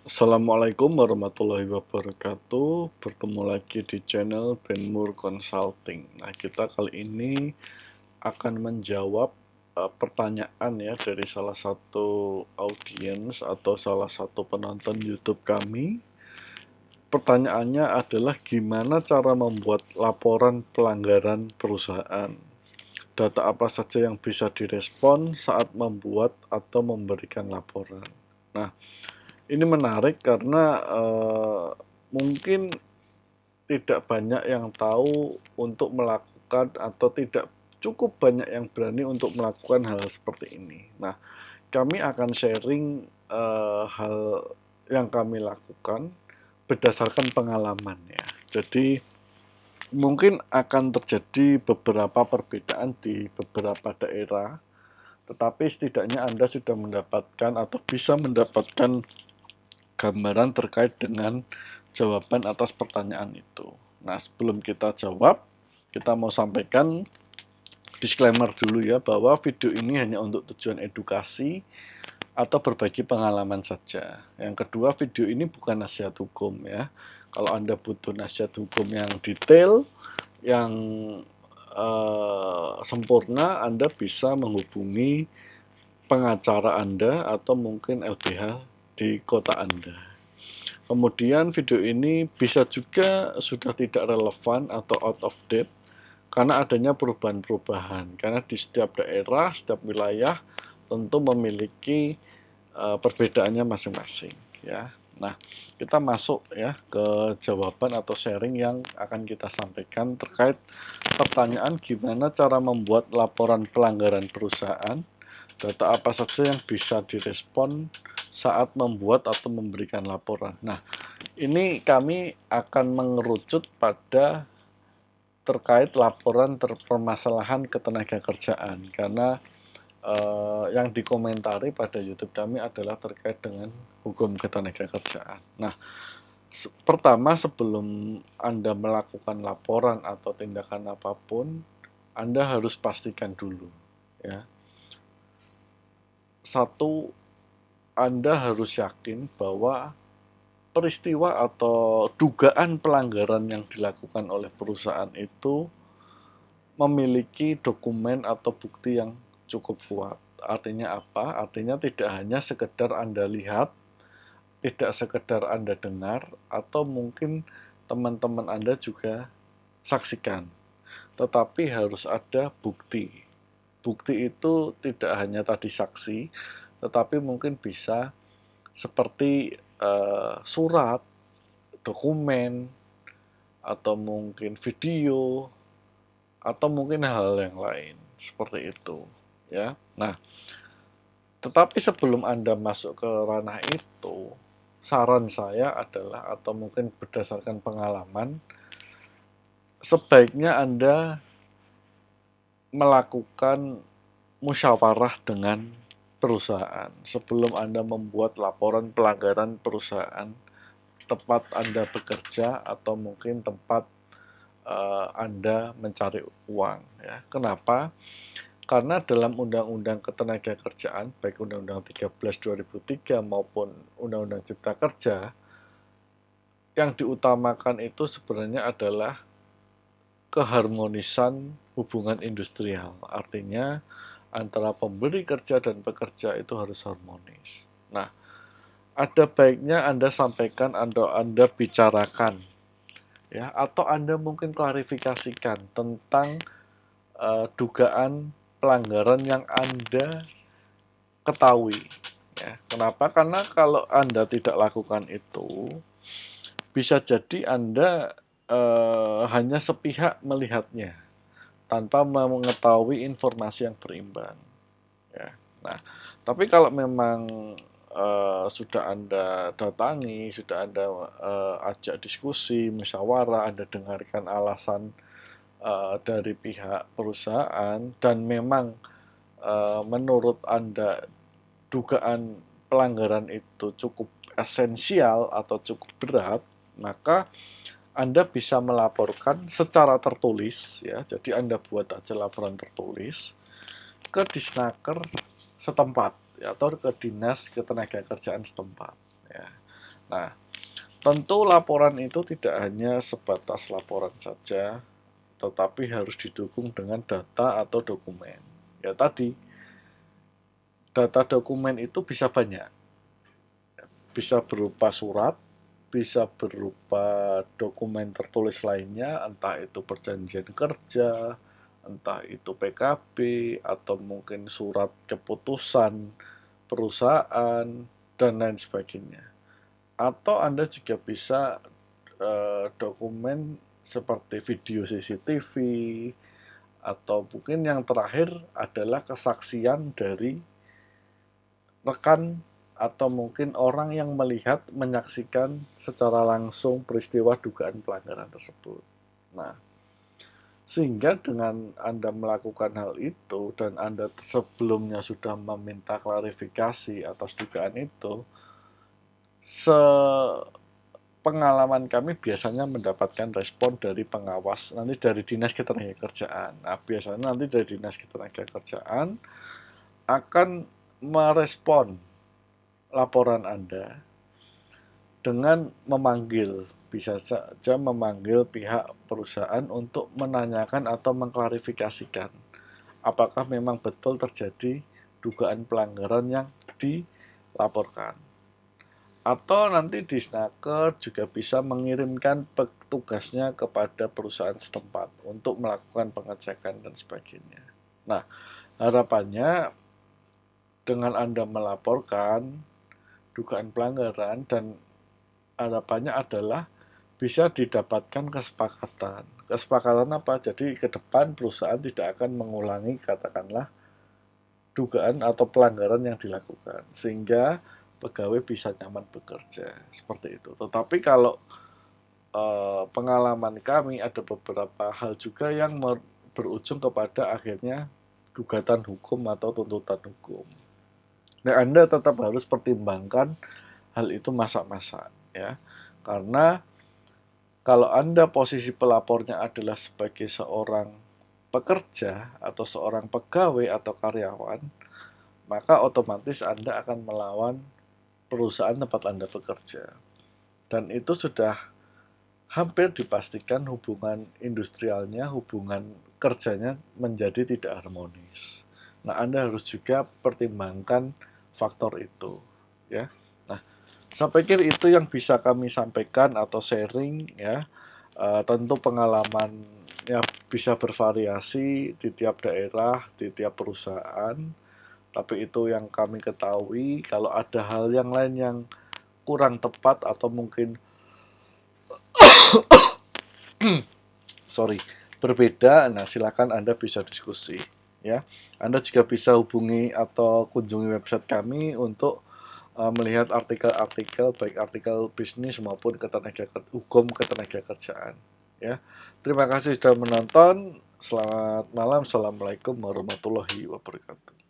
Assalamualaikum warahmatullahi wabarakatuh. Bertemu lagi di channel Benmur Consulting. Nah, kita kali ini akan menjawab pertanyaan ya dari salah satu audiens atau salah satu penonton YouTube kami. Pertanyaannya adalah gimana cara membuat laporan pelanggaran perusahaan? Data apa saja yang bisa direspon saat membuat atau memberikan laporan? Nah, ini menarik karena mungkin tidak banyak yang tahu untuk melakukan atau tidak cukup banyak yang berani untuk melakukan hal seperti ini. Nah, kami akan sharing hal yang kami lakukan berdasarkan pengalaman ya. Jadi mungkin akan terjadi beberapa perbedaan di beberapa daerah, tetapi setidaknya Anda sudah mendapatkan atau bisa mendapatkan gambaran terkait dengan jawaban atas pertanyaan itu. Nah, sebelum kita jawab, kita mau sampaikan disclaimer dulu ya, bahwa video ini hanya untuk tujuan edukasi atau berbagi pengalaman saja. Yang kedua, video ini bukan nasihat hukum ya. Kalau Anda butuh nasihat hukum yang detail, yang sempurna, Anda bisa menghubungi pengacara Anda atau mungkin LBH di kota Anda. Kemudian video ini bisa juga sudah tidak relevan atau out of date karena adanya perubahan-perubahan. Karena di setiap daerah, setiap wilayah tentu memiliki perbedaannya masing-masing ya. Nah, kita masuk ya ke jawaban atau sharing yang akan kita sampaikan terkait pertanyaan gimana cara membuat laporan pelanggaran perusahaan, data apa saja yang bisa direspon saat membuat atau memberikan laporan. Nah, ini kami akan mengerucut pada terkait laporan permasalahan ketenagakerjaan karena yang dikomentari pada YouTube kami adalah terkait dengan hukum ketenagakerjaan. Nah, pertama sebelum Anda melakukan laporan atau tindakan apapun, Anda harus pastikan dulu ya. Satu, Anda harus yakin bahwa peristiwa atau dugaan pelanggaran yang dilakukan oleh perusahaan itu memiliki dokumen atau bukti yang cukup kuat. Artinya apa? Artinya tidak hanya sekedar Anda lihat, tidak sekedar Anda dengar, atau mungkin teman-teman Anda juga saksikan. Tetapi harus ada bukti. Bukti itu tidak hanya tadi saksi, tetapi mungkin bisa seperti surat, dokumen, atau mungkin video, atau mungkin hal yang lain seperti itu ya. Nah, tetapi sebelum Anda masuk ke ranah itu, saran saya adalah atau mungkin berdasarkan pengalaman, sebaiknya Anda melakukan musyawarah dengan perusahaan sebelum Anda membuat laporan pelanggaran perusahaan tempat Anda bekerja atau mungkin tempat Anda mencari uang ya. Kenapa? Karena dalam Undang-Undang Ketenagakerjaan, baik Undang-Undang 13 2003 maupun Undang-Undang Cipta Kerja, yang diutamakan itu sebenarnya adalah keharmonisan hubungan industrial. Artinya antara pemberi kerja dan pekerja itu harus harmonis. Nah, ada baiknya Anda sampaikan, Anda bicarakan ya, atau Anda mungkin klarifikasikan tentang dugaan pelanggaran yang Anda ketahui ya. Kenapa? Karena kalau Anda tidak lakukan itu, bisa jadi Anda hanya sepihak melihatnya tanpa mengetahui informasi yang berimbang ya. Nah, tapi kalau memang sudah Anda datangi, sudah Anda ajak diskusi, musyawarah, Anda dengarkan alasan dari pihak perusahaan dan memang menurut Anda dugaan pelanggaran itu cukup esensial atau cukup berat, maka Anda bisa melaporkan secara tertulis ya. Jadi Anda buat aja laporan tertulis ke Disnaker setempat ya, atau ke Dinas Ketenagakerjaan setempat ya. Nah, tentu laporan itu tidak hanya sebatas laporan saja, tetapi harus didukung dengan data atau dokumen. Ya tadi, data dokumen itu bisa banyak. Bisa berupa surat, bisa berupa dokumen tertulis lainnya, entah itu perjanjian kerja, entah itu PKB, atau mungkin surat keputusan perusahaan, dan lain sebagainya. Atau Anda juga bisa dokumen seperti video CCTV, atau mungkin yang terakhir adalah kesaksian dari rekan atau mungkin orang yang melihat, menyaksikan secara langsung peristiwa dugaan pelanggaran tersebut. Nah, sehingga dengan Anda melakukan hal itu dan Anda sebelumnya sudah meminta klarifikasi atas dugaan itu, pengalaman kami biasanya mendapatkan respon dari pengawas, nanti dari Dinas Ketenagakerjaan. Nah, biasanya nanti dari Dinas Ketenagakerjaan akan merespon laporan Anda dengan memanggil, bisa saja memanggil pihak perusahaan untuk menanyakan atau mengklarifikasikan apakah memang betul terjadi dugaan pelanggaran yang dilaporkan. Atau nanti Disnaker juga bisa mengirimkan petugasnya kepada perusahaan setempat untuk melakukan pengecekan dan sebagainya. Nah, harapannya dengan Anda melaporkan dugaan pelanggaran, dan harapannya adalah bisa didapatkan kesepakatan. Kesepakatan apa? Jadi ke depan perusahaan tidak akan mengulangi katakanlah dugaan atau pelanggaran yang dilakukan, sehingga pegawai bisa nyaman bekerja seperti itu. Tetapi kalau pengalaman kami ada beberapa hal juga yang berujung kepada akhirnya gugatan hukum atau tuntutan hukum. Nah, Anda tetap harus pertimbangkan hal itu masak-masak ya. Karena kalau Anda posisi pelapornya adalah sebagai seorang pekerja atau seorang pegawai atau karyawan, maka otomatis Anda akan melawan perusahaan tempat Anda bekerja. Dan itu sudah hampir dipastikan hubungan industrialnya, hubungan kerjanya menjadi tidak harmonis. Nah, Anda harus juga pertimbangkan faktor itu, ya. Nah, saya pikir itu yang bisa kami sampaikan atau sharing, ya. Tentu pengalamannya bisa bervariasi di tiap daerah, di tiap perusahaan, tapi itu yang kami ketahui. Kalau ada hal yang lain yang kurang tepat atau mungkin sorry, berbeda, nah silakan Anda bisa diskusi, ya. Anda juga bisa hubungi atau kunjungi website kami untuk melihat artikel-artikel, baik artikel bisnis maupun hukum ketenagakerjaan, ya. Terima kasih sudah menonton. Selamat malam. Assalamualaikum warahmatullahi wabarakatuh.